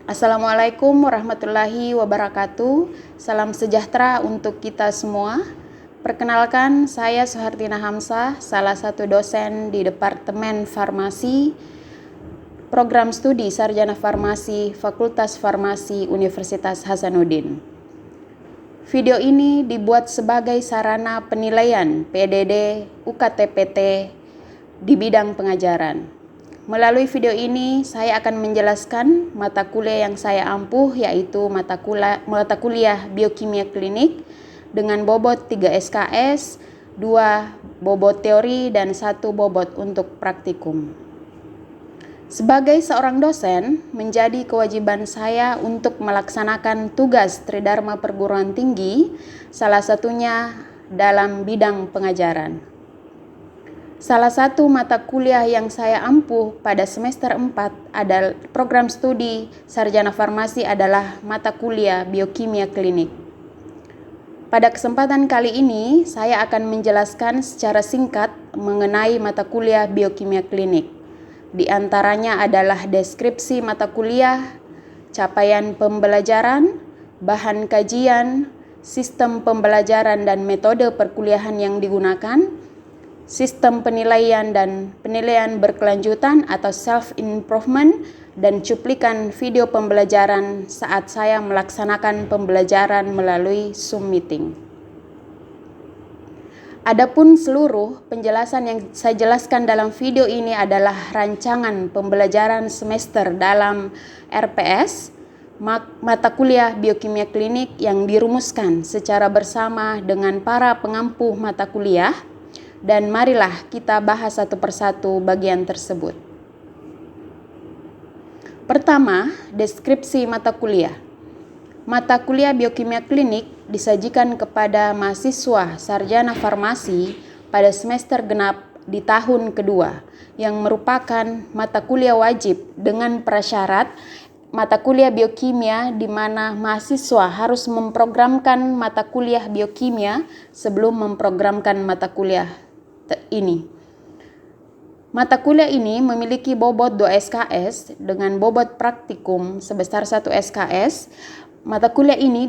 Assalamualaikum warahmatullahi wabarakatuh. Salam sejahtera untuk kita semua. Perkenalkan, saya Suhartina Hamzah, salah satu dosen di Departemen Farmasi, Program Studi Sarjana Farmasi, Fakultas Farmasi Universitas Hasanuddin. Video ini dibuat sebagai sarana penilaian PDD UKTPT di bidang pengajaran. Melalui video ini, saya akan menjelaskan mata kuliah yang saya ampuh, yaitu mata kuliah Biokimia Klinik dengan bobot 3 SKS, 2 bobot teori, dan 1 bobot untuk praktikum. Sebagai seorang dosen, menjadi kewajiban saya untuk melaksanakan tugas Tridharma Perguruan Tinggi, salah satunya dalam bidang pengajaran. Salah satu mata kuliah yang saya ampuh pada semester 4 adalah program studi Sarjana Farmasi adalah mata kuliah Biokimia Klinik. Pada kesempatan kali ini, saya akan menjelaskan secara singkat mengenai mata kuliah Biokimia Klinik. Di antaranya adalah deskripsi mata kuliah, capaian pembelajaran, bahan kajian, sistem pembelajaran dan metode perkuliahan yang digunakan, sistem penilaian dan penilaian berkelanjutan atau self-improvement, dan cuplikan video pembelajaran saat saya melaksanakan pembelajaran melalui Zoom meeting. Adapun seluruh penjelasan yang saya jelaskan dalam video ini adalah rancangan pembelajaran semester dalam RPS, mata kuliah Biokimia Klinik yang dirumuskan secara bersama dengan para pengampuh mata kuliah, dan marilah kita bahas satu persatu bagian tersebut. Pertama, deskripsi mata kuliah. Mata kuliah Biokimia Klinik disajikan kepada mahasiswa sarjana farmasi pada semester genap di tahun kedua, yang merupakan mata kuliah wajib dengan prasyarat mata kuliah biokimia di mana mahasiswa harus memprogramkan mata kuliah biokimia sebelum memprogramkan mata kuliah ini. Mata kuliah ini memiliki bobot 2 SKS dengan bobot praktikum sebesar 1 SKS. Mata kuliah ini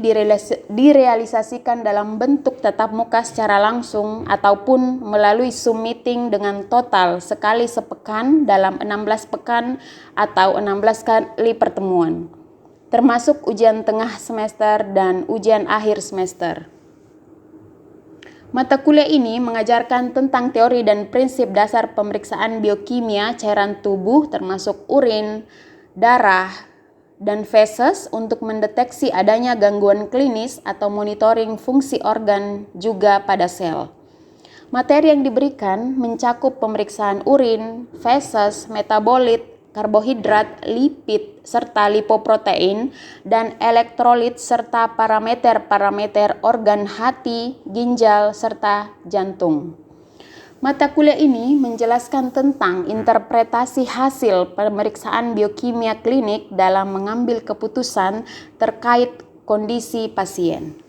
direalisasikan dalam bentuk tatap muka secara langsung ataupun melalui Zoom meeting dengan total sekali sepekan dalam 16 pekan atau 16 kali pertemuan, termasuk ujian tengah semester dan ujian akhir semester. Mata kuliah ini mengajarkan tentang teori dan prinsip dasar pemeriksaan biokimia cairan tubuh termasuk urin, darah, dan feses untuk mendeteksi adanya gangguan klinis atau monitoring fungsi organ juga pada sel. Materi yang diberikan mencakup pemeriksaan urin, feses, metabolit, karbohidrat, lipid, serta lipoprotein, dan elektrolit serta parameter-parameter organ hati, ginjal, serta jantung. Mata kuliah ini menjelaskan tentang interpretasi hasil pemeriksaan biokimia klinik dalam mengambil keputusan terkait kondisi pasien.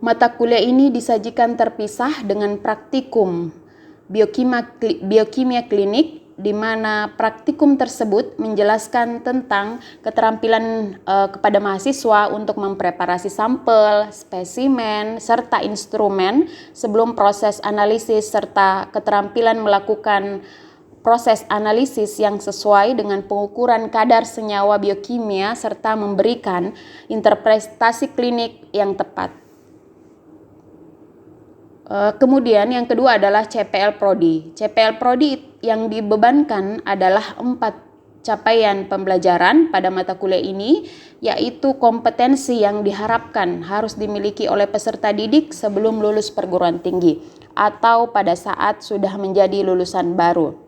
Mata kuliah ini disajikan terpisah dengan praktikum biokimia klinik, di mana praktikum tersebut menjelaskan tentang keterampilan kepada mahasiswa untuk mempreparasi sampel, spesimen, serta instrumen sebelum proses analisis, serta keterampilan melakukan proses analisis yang sesuai dengan pengukuran kadar senyawa biokimia serta memberikan interpretasi klinik yang tepat. Kemudian yang kedua adalah CPL Prodi. CPL Prodi yang dibebankan adalah 4 capaian pembelajaran pada mata kuliah ini, yaitu kompetensi yang diharapkan harus dimiliki oleh peserta didik sebelum lulus perguruan tinggi atau pada saat sudah menjadi lulusan baru.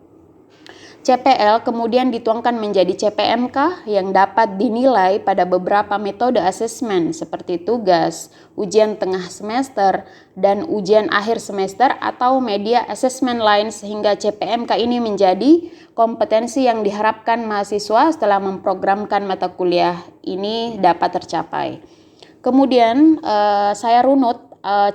CPL kemudian dituangkan menjadi CPMK yang dapat dinilai pada beberapa metode asesmen seperti tugas, ujian tengah semester, dan ujian akhir semester atau media asesmen lain, sehingga CPMK ini menjadi kompetensi yang diharapkan mahasiswa setelah memprogramkan mata kuliah ini dapat tercapai. Kemudian saya runut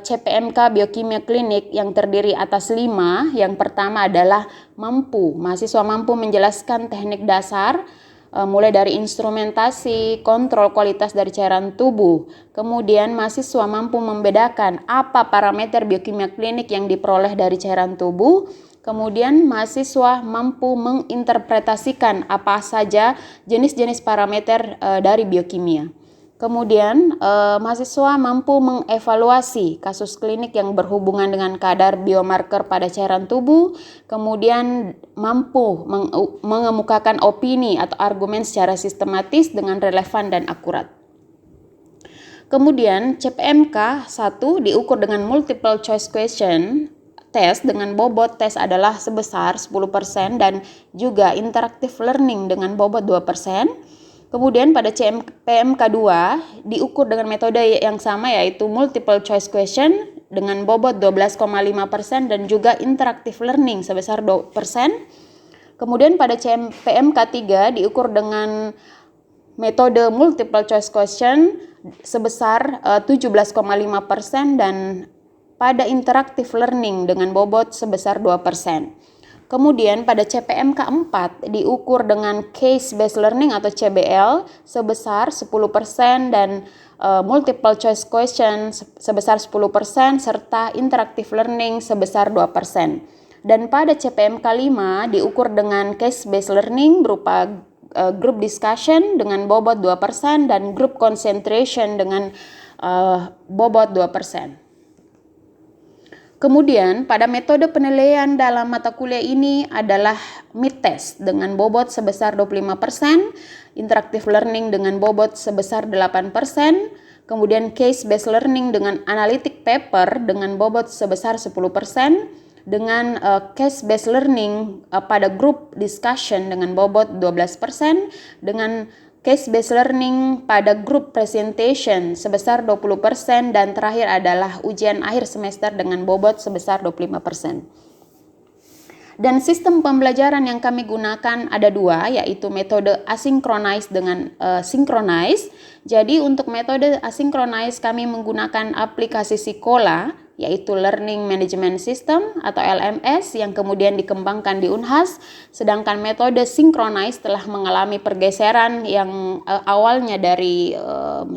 CPMK Biokimia Klinik yang terdiri atas 5. Yang pertama adalah mahasiswa mampu menjelaskan teknik dasar, mulai dari instrumentasi, kontrol kualitas dari cairan tubuh. Kemudian mahasiswa mampu membedakan apa parameter biokimia klinik yang diperoleh dari cairan tubuh. Kemudian mahasiswa mampu menginterpretasikan apa saja jenis-jenis parameter dari biokimia. Kemudian mahasiswa mampu mengevaluasi kasus klinik yang berhubungan dengan kadar biomarker pada cairan tubuh, kemudian mampu mengemukakan opini atau argumen secara sistematis dengan relevan dan akurat. Kemudian CPMK 1 diukur dengan multiple choice question tes dengan bobot tes adalah sebesar 10% dan juga interactive learning dengan bobot 2%. Kemudian pada CPMK 2 diukur dengan metode yang sama yaitu multiple choice question dengan bobot 12,5% dan juga interactive learning sebesar 2%. Kemudian pada CPMK 3 diukur dengan metode multiple choice question sebesar 17,5% dan pada interactive learning dengan bobot sebesar 2%. Kemudian pada CPMK 4 diukur dengan case based learning atau CBL sebesar 10% dan multiple choice question sebesar 10% serta interactive learning sebesar 2%. Dan pada CPMK 5 diukur dengan case based learning berupa group discussion dengan bobot 2% dan group concentration dengan bobot 2%. Kemudian pada metode penilaian dalam mata kuliah ini adalah mid test dengan bobot sebesar 25%, interactive learning dengan bobot sebesar 8%, kemudian case based learning dengan analytic paper dengan bobot sebesar 10%, dengan case based learning pada group discussion dengan bobot 12%, dengan case based learning pada group presentation sebesar 20% dan terakhir adalah ujian akhir semester dengan bobot sebesar 25%. Dan sistem pembelajaran yang kami gunakan ada dua, yaitu metode asynchronous dengan synchronize. Jadi untuk metode asynchronous kami menggunakan aplikasi Sekolah, yaitu Learning Management System atau LMS yang kemudian dikembangkan di Unhas, sedangkan metode synchronize telah mengalami pergeseran yang awalnya dari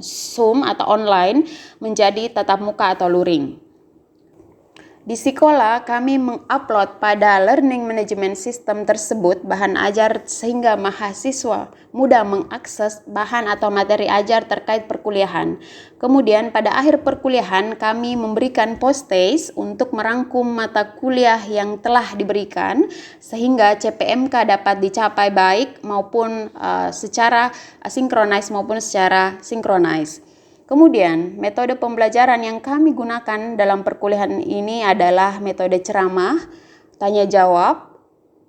Zoom atau online menjadi tatap muka atau luring. Di Sekolah, kami mengupload pada Learning Management System tersebut bahan ajar sehingga mahasiswa mudah mengakses bahan atau materi ajar terkait perkuliahan. Kemudian pada akhir perkuliahan, kami memberikan postage untuk merangkum mata kuliah yang telah diberikan sehingga CPMK dapat dicapai baik maupun secara asinkronis maupun secara sinkronis. Kemudian, metode pembelajaran yang kami gunakan dalam perkuliahan ini adalah metode ceramah, tanya jawab,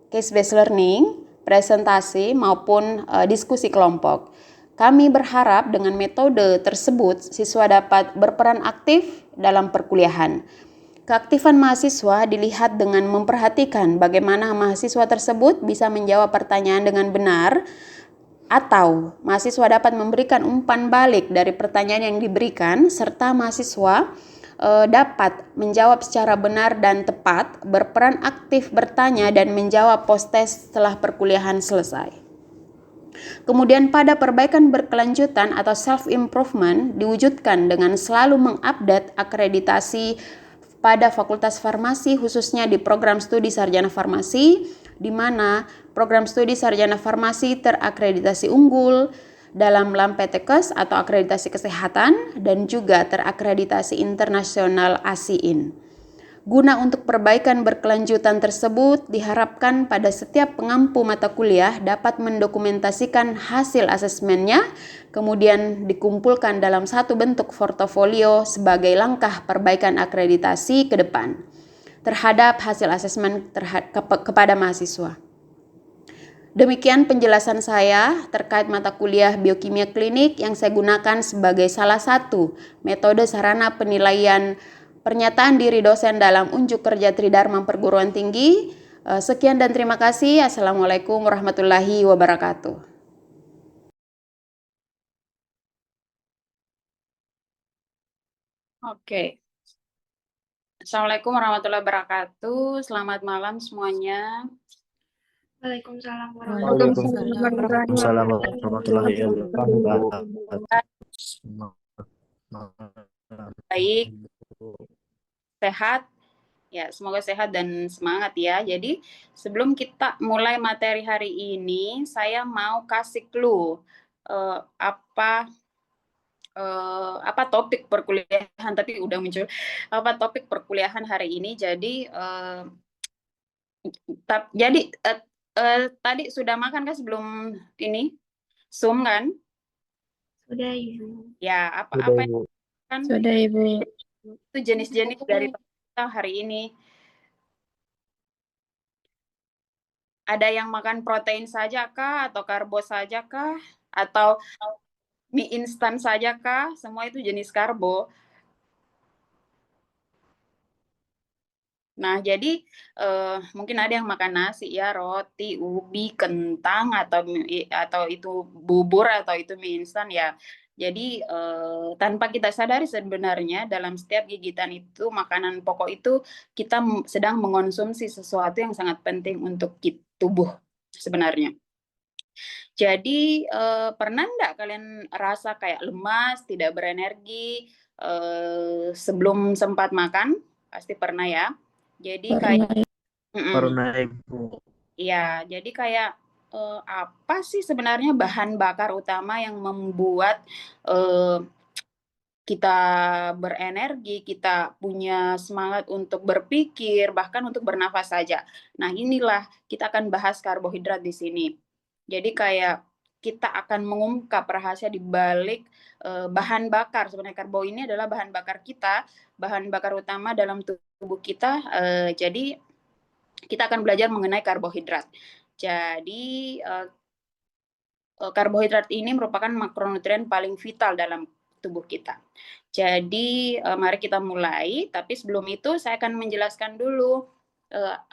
case based learning, presentasi maupun diskusi kelompok. Kami berharap dengan metode tersebut siswa dapat berperan aktif dalam perkuliahan. Keaktifan mahasiswa dilihat dengan memperhatikan bagaimana mahasiswa tersebut bisa menjawab pertanyaan dengan benar, atau mahasiswa dapat memberikan umpan balik dari pertanyaan yang diberikan, serta mahasiswa dapat menjawab secara benar dan tepat, berperan aktif bertanya dan menjawab post-test setelah perkuliahan selesai. Kemudian pada perbaikan berkelanjutan atau self-improvement diwujudkan dengan selalu mengupdate akreditasi pada Fakultas Farmasi khususnya di program studi sarjana farmasi, di mana program studi sarjana farmasi terakreditasi unggul dalam LAMPTKES atau akreditasi kesehatan dan juga terakreditasi internasional ASIIN. Guna untuk perbaikan berkelanjutan tersebut, diharapkan pada setiap pengampu mata kuliah dapat mendokumentasikan hasil asesmennya, kemudian dikumpulkan dalam satu bentuk portofolio sebagai langkah perbaikan akreditasi ke depan terhadap hasil asesmen kepada mahasiswa. Demikian penjelasan saya terkait mata kuliah biokimia klinik yang saya gunakan sebagai salah satu metode sarana penilaian pernyataan diri dosen dalam unjuk kerja Tridharma Perguruan Tinggi. Sekian dan terima kasih. Assalamualaikum warahmatullahi wabarakatuh. Oke. Assalamualaikum warahmatullahi wabarakatuh. Selamat malam semuanya. Waalaikumsalam Waalaikumsalam warahmatullahi warahmatullahi wabarakatuh. Baik, sehat. Ya, semoga sehat dan semangat ya. Jadi, sebelum kita mulai materi hari ini, saya mau kasih clue apa topik perkuliahan, tapi udah muncul apa topik perkuliahan hari ini. Jadi tadi sudah makan kan sebelum ini Zoom kan? Sudah, Ibu. Ya, Sudah, apa Ibu. kan Sudah, Ibu. itu jenis-jenis dari kita hari ini. Ada yang makan protein saja kah, atau karbo saja kah, atau mie instan saja kah? Semua itu jenis karbo. Nah, jadi mungkin ada yang makan nasi ya, roti, ubi, kentang, atau itu bubur, atau itu mie instan ya. Jadi tanpa kita sadari sebenarnya dalam setiap gigitan itu, makanan pokok itu kita sedang mengonsumsi sesuatu yang sangat penting untuk tubuh sebenarnya. Jadi pernah nggak kalian rasa kayak lemas, tidak berenergi sebelum sempat makan? Pasti pernah ya. Jadi kayak, Pernah, Ibu. ya, jadi kayak apa sih sebenarnya bahan bakar utama yang membuat eh, kita berenergi, kita punya semangat untuk berpikir, bahkan untuk bernafas saja. Nah, inilah kita akan bahas karbohidrat di sini. Jadi kayak kita akan mengungkap rahasia di balik bahan bakar. Sebenarnya karbo ini adalah bahan bakar kita, bahan bakar utama dalam tubuh kita. Jadi kita akan belajar mengenai karbohidrat. Jadi karbohidrat ini merupakan makronutrien paling vital dalam tubuh kita. Jadi mari kita mulai, tapi sebelum itu saya akan menjelaskan dulu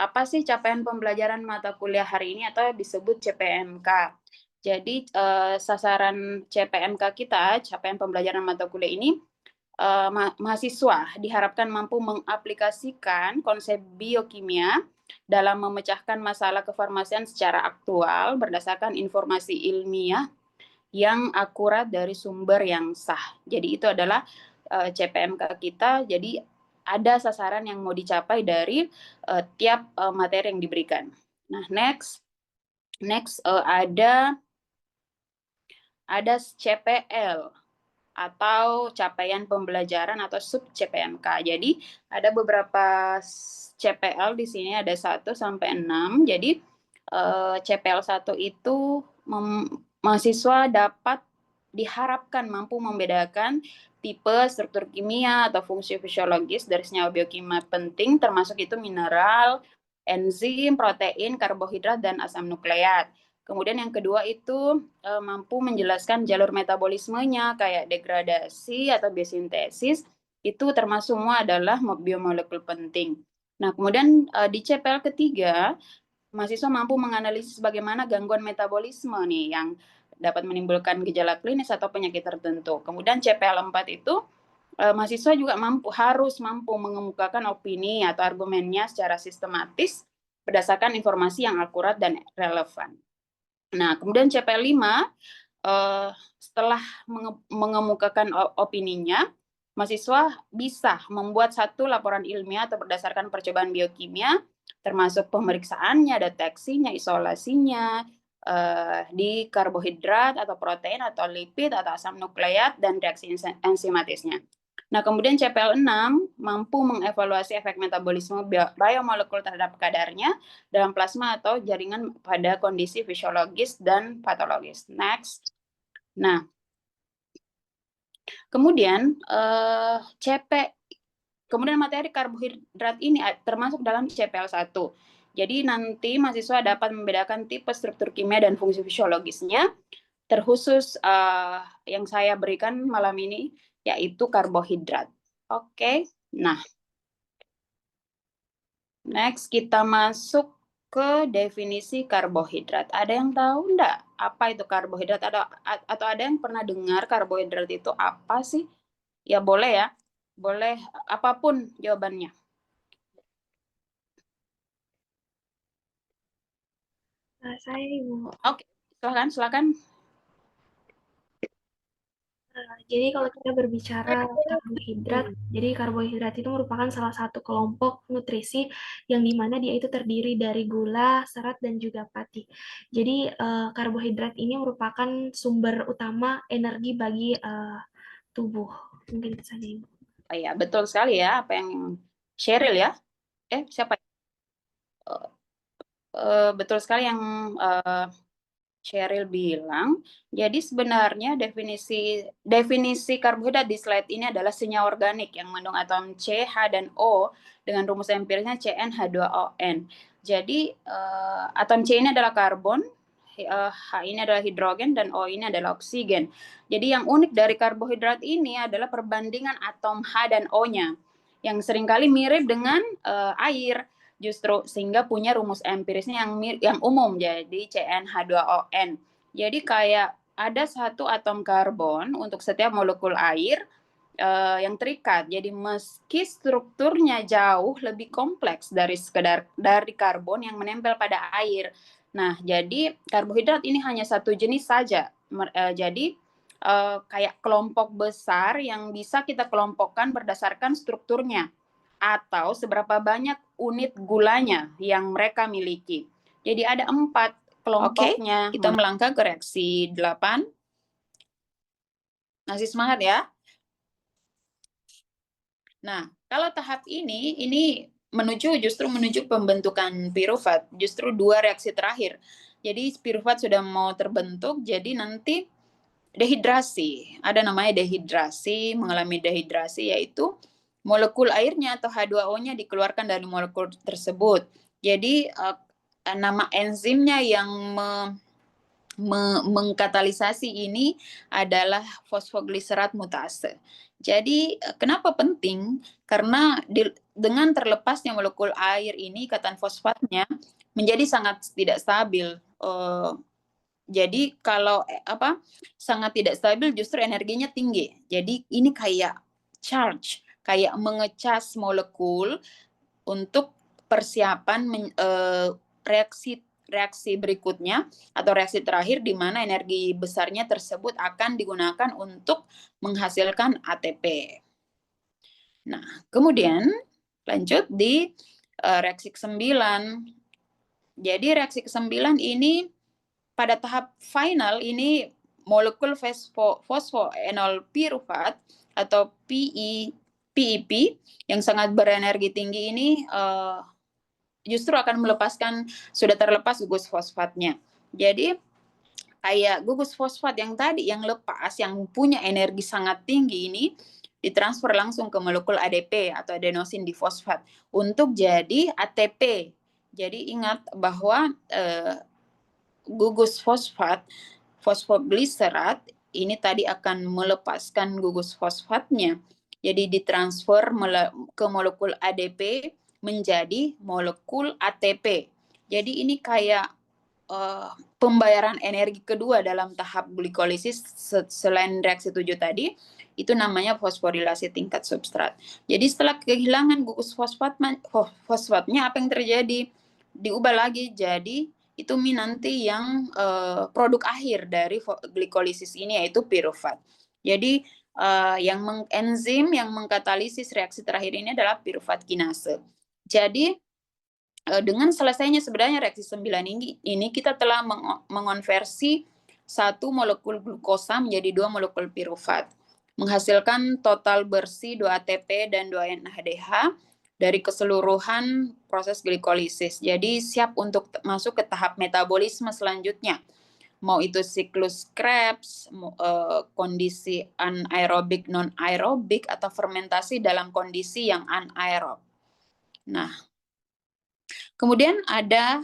apa sih capaian pembelajaran mata kuliah hari ini atau disebut CPMK. Jadi sasaran CPMK kita, capaian pembelajaran mata kuliah ini, mahasiswa diharapkan mampu mengaplikasikan konsep biokimia dalam memecahkan masalah kefarmasian secara aktual berdasarkan informasi ilmiah yang akurat dari sumber yang sah. Jadi itu adalah CPMK kita. Jadi ada sasaran yang mau dicapai dari tiap materi yang diberikan. Nah, next ada CPL atau capaian pembelajaran atau sub CPMK. Jadi ada beberapa CPL di sini, ada 1 sampai 6. Jadi CPL 1 itu mahasiswa dapat diharapkan mampu membedakan tipe, struktur kimia, atau fungsi fisiologis dari senyawa biokimia penting, termasuk itu mineral, enzim, protein, karbohidrat, dan asam nukleat. Kemudian yang kedua itu mampu menjelaskan jalur metabolismenya kayak degradasi atau biosintesis, itu termasuk semua adalah biomolekul penting. Nah, kemudian di CPL ketiga, mahasiswa mampu menganalisis bagaimana gangguan metabolisme nih yang dapat menimbulkan gejala klinis atau penyakit tertentu. Kemudian CPL 4 itu mahasiswa juga harus mampu mengemukakan opini atau argumennya secara sistematis berdasarkan informasi yang akurat dan relevan. Nah, kemudian CPL 5 setelah mengemukakan opininya, mahasiswa bisa membuat satu laporan ilmiah atau berdasarkan percobaan biokimia, termasuk pemeriksaannya, deteksinya, isolasinya, di karbohidrat atau protein atau lipid atau asam nukleat, dan reaksi enzimatisnya. Nah, kemudian CPL 6 mampu mengevaluasi efek metabolisme biomolekul terhadap kadarnya dalam plasma atau jaringan pada kondisi fisiologis dan patologis. Next. Nah, kemudian kemudian materi karbohidrat ini termasuk dalam CPL 1. Jadi nanti mahasiswa dapat membedakan tipe, struktur kimia, dan fungsi fisiologisnya, terkhusus yang saya berikan malam ini, yaitu karbohidrat. Oke, nah next kita masuk ke definisi karbohidrat. Ada yang tahu enggak apa itu karbohidrat? Atau ada yang pernah dengar karbohidrat itu apa sih? Ya boleh ya, boleh apapun jawabannya. Saya Ibu. Oke, silakan. Jadi kalau kita berbicara karbohidrat, jadi karbohidrat itu merupakan salah satu kelompok nutrisi yang dimana dia itu terdiri dari gula, serat, dan juga pati. Jadi karbohidrat ini merupakan sumber utama energi bagi tubuh. Mungkin itu saja Ibu. Ya, betul sekali ya apa yang Cheryl ya. Siapa? Betul sekali yang Cheryl bilang. Jadi sebenarnya definisi karbohidrat di slide ini adalah senyawa organik yang mengandung atom C, H, dan O dengan rumus empirisnya CnH2ON. Jadi atom C ini adalah karbon, H ini adalah hidrogen, dan O ini adalah oksigen. Jadi yang unik dari karbohidrat ini adalah perbandingan atom H dan O-nya yang seringkali mirip dengan air justru, sehingga punya rumus empirisnya yang umum, jadi CnH2ON. Jadi kayak ada satu atom karbon untuk setiap molekul air yang terikat. Jadi meski strukturnya jauh lebih kompleks dari karbon yang menempel pada air. Nah, jadi karbohidrat ini hanya satu jenis saja. Jadi kayak kelompok besar yang bisa kita kelompokkan berdasarkan strukturnya atau seberapa banyak unit gulanya yang mereka miliki. Jadi ada 4 kelompoknya. Kita melangkah ke reaksi 8. Masih semangat ya? Nah, kalau tahap ini justru menuju pembentukan pirufat, justru 2 reaksi terakhir. Jadi pirufat sudah mau terbentuk, jadi nanti dehidrasi. Ada namanya dehidrasi, mengalami dehidrasi yaitu molekul airnya atau H2O-nya dikeluarkan dari molekul tersebut. Jadi nama enzimnya yang mengkatalisasi ini adalah fosfogliserat mutase. Jadi kenapa penting? Karena dengan terlepasnya molekul air ini, ikatan fosfatnya menjadi sangat tidak stabil. Jadi kalau sangat tidak stabil, justru energinya tinggi. Jadi ini kayak charge, kayak mengecas molekul untuk persiapan reaksi berikutnya atau reaksi terakhir di mana energi besarnya tersebut akan digunakan untuk menghasilkan ATP. Nah, kemudian lanjut di reaksi ke-9. Jadi reaksi ke-9 ini pada tahap final ini molekul fosfoenol pirufat atau PEP yang sangat berenergi tinggi ini justru akan sudah terlepas gugus fosfatnya. Jadi kayak gugus fosfat yang tadi yang lepas, yang punya energi sangat tinggi ini ditransfer langsung ke molekul ADP atau adenosin difosfat untuk jadi ATP. Jadi ingat bahwa gugus fosfogliserat ini tadi akan melepaskan gugus fosfatnya. Jadi ditransfer ke molekul ADP menjadi molekul ATP. Jadi ini kayak pembayaran energi kedua dalam tahap glikolisis selain reaksi 7 tadi, itu namanya fosforilasi tingkat substrat. Jadi setelah kehilangan gugus fosfatnya, apa yang terjadi? Diubah lagi jadi itu nanti yang produk akhir dari glikolisis ini yaitu pirufat. Jadi enzim yang mengkatalisis reaksi terakhir ini adalah pirufat kinase. Jadi dengan selesainya sebenarnya reaksi 9 ini kita telah mengonversi 1 molekul glukosa menjadi 2 molekul pirufat, menghasilkan total bersih 2 ATP dan 2 NADH dari keseluruhan proses glikolisis. Jadi siap untuk masuk ke tahap metabolisme selanjutnya. Mau itu siklus Krebs, kondisi anaerobik, non-aerobik, atau fermentasi dalam kondisi yang anaerob. Nah, kemudian ada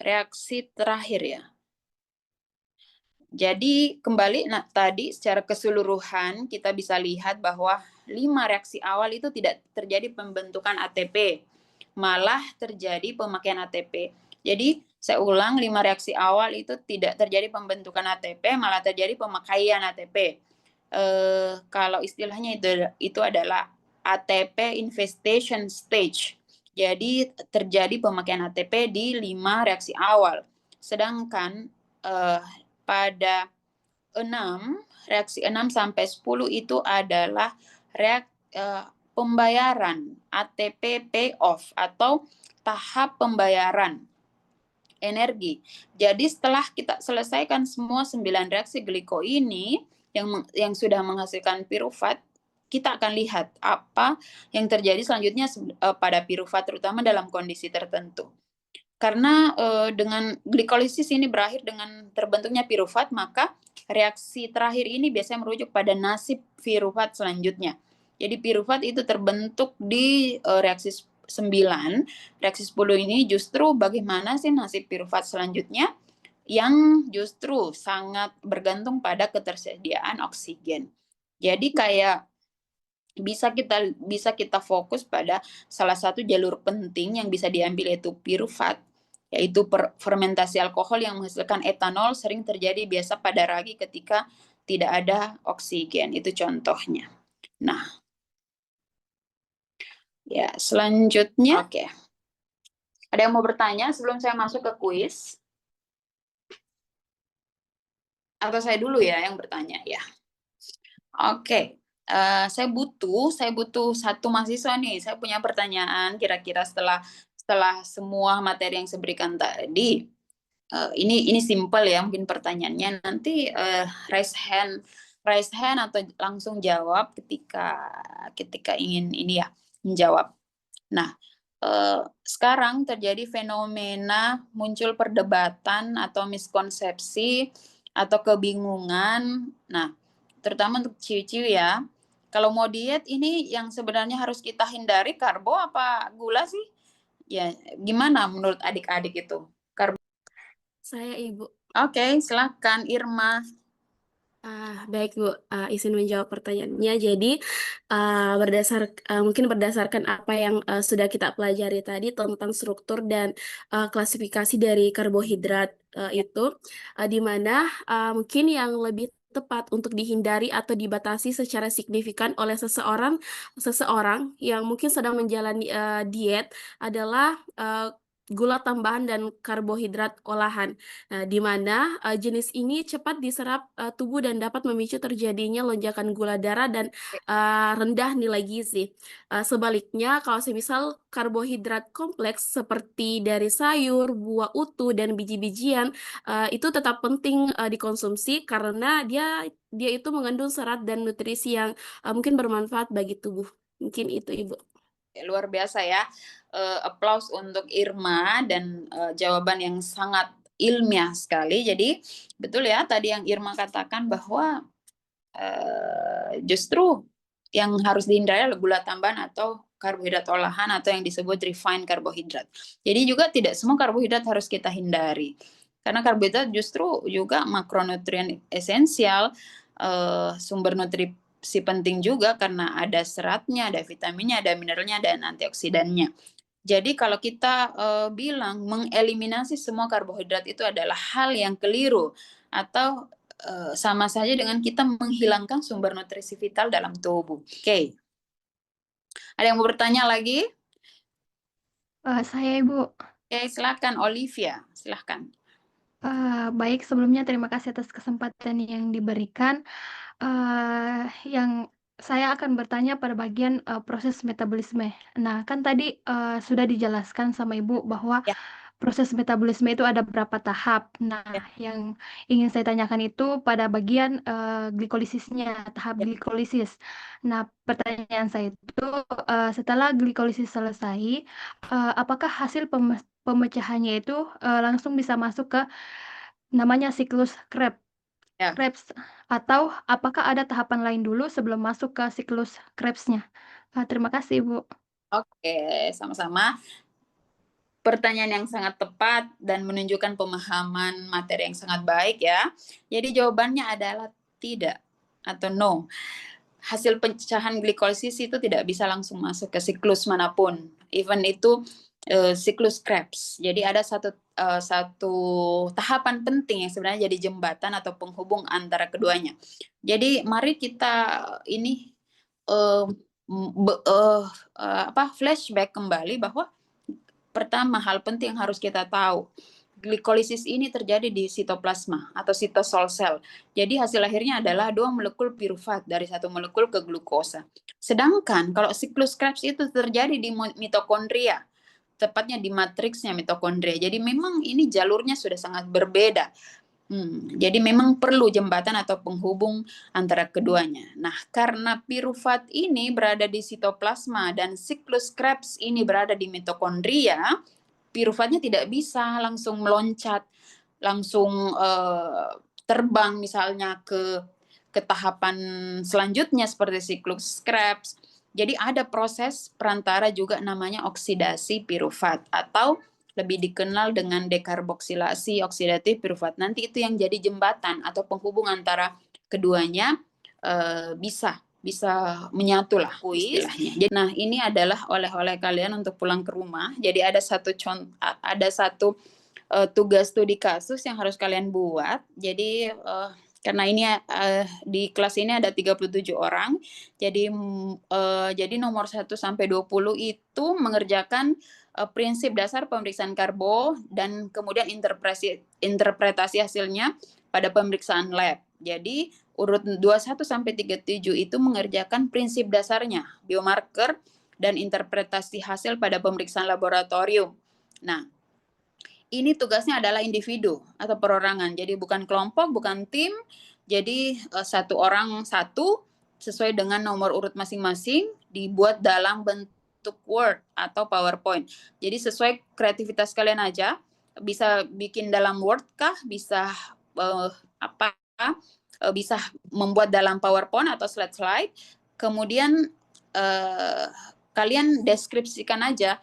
reaksi terakhir ya. Jadi kembali tadi secara keseluruhan kita bisa lihat bahwa 5 reaksi awal itu tidak terjadi pembentukan ATP, malah terjadi pemakaian ATP. Jadi saya ulang, 5 reaksi awal itu tidak terjadi pembentukan ATP, malah terjadi pemakaian ATP. Kalau istilahnya itu adalah ATP infestation stage. Jadi terjadi pemakaian ATP di 5 reaksi awal. Sedangkan pada reaksi 6 sampai 10 itu adalah pembayaran ATP payoff atau tahap pembayaran energi. Jadi setelah kita selesaikan semua 9 reaksi gliko ini yang sudah menghasilkan piruvat, kita akan lihat apa yang terjadi selanjutnya pada piruvat terutama dalam kondisi tertentu. Karena dengan glikolisis ini berakhir dengan terbentuknya piruvat, maka reaksi terakhir ini biasanya merujuk pada nasib piruvat selanjutnya. Jadi piruvat itu terbentuk di reaksi 9, reaksi 10 ini justru bagaimana sih nasib piruvat selanjutnya yang justru sangat bergantung pada ketersediaan oksigen. Jadi kayak bisa kita fokus pada salah satu jalur penting yang bisa diambil yaitu piruvat, yaitu fermentasi alkohol yang menghasilkan etanol sering terjadi biasa pada ragi ketika tidak ada oksigen. Itu contohnya. Nah, ya selanjutnya, oke. Ada yang mau bertanya sebelum saya masuk ke kuis? Atau saya dulu ya yang bertanya ya? Oke. Saya butuh satu mahasiswa nih. Saya punya pertanyaan kira-kira setelah semua materi yang saya berikan tadi. Ini simple ya mungkin pertanyaannya. Nanti raise hand atau langsung jawab ketika ingin ini ya menjawab. Nah, sekarang terjadi fenomena muncul perdebatan atau miskonsepsi atau kebingungan. Nah, terutama untuk ciwi-ciwi ya. Kalau mau diet ini yang sebenarnya harus kita hindari karbo apa gula sih? Ya, gimana menurut adik-adik itu? Saya Ibu. Oke, silakan Irma. Baik Bu, izin menjawab pertanyaannya. Jadi mungkin berdasarkan apa yang sudah kita pelajari tadi tentang struktur dan klasifikasi dari karbohidrat itu, di mana mungkin yang lebih tepat untuk dihindari atau dibatasi secara signifikan oleh seseorang yang mungkin sedang menjalani diet adalah gula tambahan dan karbohidrat olahan. Nah, di mana jenis ini cepat diserap tubuh dan dapat memicu terjadinya lonjakan gula darah dan rendah nilai gizi. Sebaliknya, kalau semisal karbohidrat kompleks seperti dari sayur, buah utuh, dan biji-bijian, itu tetap penting dikonsumsi karena dia itu mengandung serat dan nutrisi yang mungkin bermanfaat bagi tubuh. Mungkin itu, Ibu. Luar biasa ya. Applause untuk Irma dan jawaban yang sangat ilmiah sekali. Jadi betul ya tadi yang Irma katakan bahwa justru yang harus dihindari adalah gula tambahan atau karbohidrat olahan atau yang disebut refined karbohidrat. Jadi juga tidak semua karbohidrat harus kita hindari. Karena karbohidrat justru juga makronutrien esensial, sumber nutrisi penting juga karena ada seratnya, ada vitaminnya, ada mineralnya, dan antioksidannya. Jadi kalau kita bilang mengeliminasi semua karbohidrat itu adalah hal yang keliru atau sama saja dengan kita menghilangkan sumber nutrisi vital dalam tubuh. Oke. Ada yang mau bertanya lagi? Saya Ibu. Oke, silakan Olivia, silakan. Baik, sebelumnya terima kasih atas kesempatan yang diberikan. Yang saya akan bertanya pada bagian proses metabolisme. Nah, kan tadi sudah dijelaskan sama Ibu bahwa Ya. proses metabolisme itu ada berapa tahap. Nah, Ya. yang ingin saya tanyakan itu pada bagian glikolisisnya, tahap glikolisis. Nah, pertanyaan saya itu setelah glikolisis selesai, apakah hasil pemecahannya itu langsung bisa masuk ke namanya siklus Krebs? Ya. Atau apakah ada tahapan lain dulu sebelum masuk ke siklus Krebsnya? Terima kasih, Ibu. Oke, sama-sama. Pertanyaan yang sangat tepat dan menunjukkan pemahaman materi yang sangat baik ya. Jadi jawabannya adalah tidak atau no. Hasil pecahan glikolisis itu tidak bisa langsung masuk ke siklus manapun. Even itu siklus Krebs. Jadi ada satu tahapan penting yang sebenarnya jadi jembatan atau penghubung antara keduanya. Jadi mari kita ini flashback kembali bahwa pertama hal penting yang harus kita tahu glikolisis ini terjadi di sitoplasma atau cytosol cell. Jadi hasil akhirnya adalah 2 molekul pirufat dari 1 molekul ke glukosa. Sedangkan kalau siklus Krebs itu terjadi di mitokondria, tepatnya di matriksnya mitokondria. Jadi memang ini jalurnya sudah sangat berbeda. Jadi memang perlu jembatan atau penghubung antara keduanya. Nah, karena pirufat ini berada di sitoplasma dan siklus Krebs ini berada di mitokondria, piruvatnya tidak bisa langsung meloncat, langsung terbang misalnya ke tahapan selanjutnya seperti siklus Krebs. Jadi ada proses perantara juga namanya oksidasi pirufat atau lebih dikenal dengan dekarboksilasi oksidatif pirufat. Nanti itu yang jadi jembatan atau penghubung antara keduanya bisa menyatu lah istilahnya. Jadi, nah ini adalah oleh-oleh kalian untuk pulang ke rumah. Jadi ada satu tugas studi kasus yang harus kalian buat. Jadi karena ini di kelas ini ada 37 orang. Jadi nomor 1 sampai 20 itu mengerjakan prinsip dasar pemeriksaan karbo dan kemudian interpretasi hasilnya pada pemeriksaan lab. Jadi urut 21 sampai 37 itu mengerjakan prinsip dasarnya, biomarker dan interpretasi hasil pada pemeriksaan laboratorium. Nah, ini tugasnya adalah individu atau perorangan. Jadi bukan kelompok, bukan tim. Jadi satu orang satu sesuai dengan nomor urut masing-masing dibuat dalam bentuk Word atau PowerPoint. Jadi sesuai kreativitas kalian aja. Bisa bikin dalam Word kah? Bisa bisa membuat dalam PowerPoint atau slide-slide. Kemudian kalian deskripsikan aja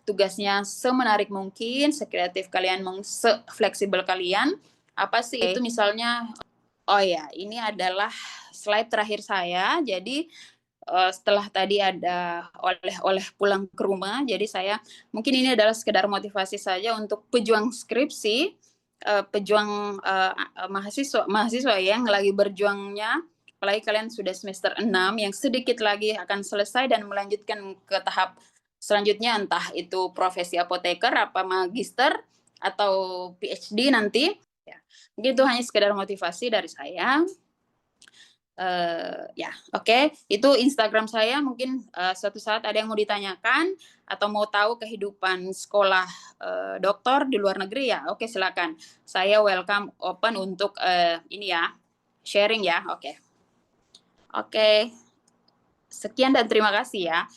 tugasnya semenarik mungkin, sekreatif kalian, se-fleksibel kalian. Apa sih itu misalnya, oh ya, ini adalah slide terakhir saya. Jadi setelah tadi ada oleh pulang ke rumah, jadi saya mungkin ini adalah sekedar motivasi saja untuk pejuang skripsi, pejuang mahasiswa yang lagi berjuangnya, apalagi kalian sudah semester 6 yang sedikit lagi akan selesai dan melanjutkan ke tahap selanjutnya, entah itu profesi apoteker, apa magister atau PhD nanti. Ya, mungkin itu hanya sekedar motivasi dari saya. Ya, oke. Itu Instagram saya. Mungkin suatu saat ada yang mau ditanyakan atau mau tahu kehidupan sekolah dokter di luar negeri ya. Oke, silakan. Saya welcome, open untuk ini ya, sharing ya. Oke. Sekian dan terima kasih ya.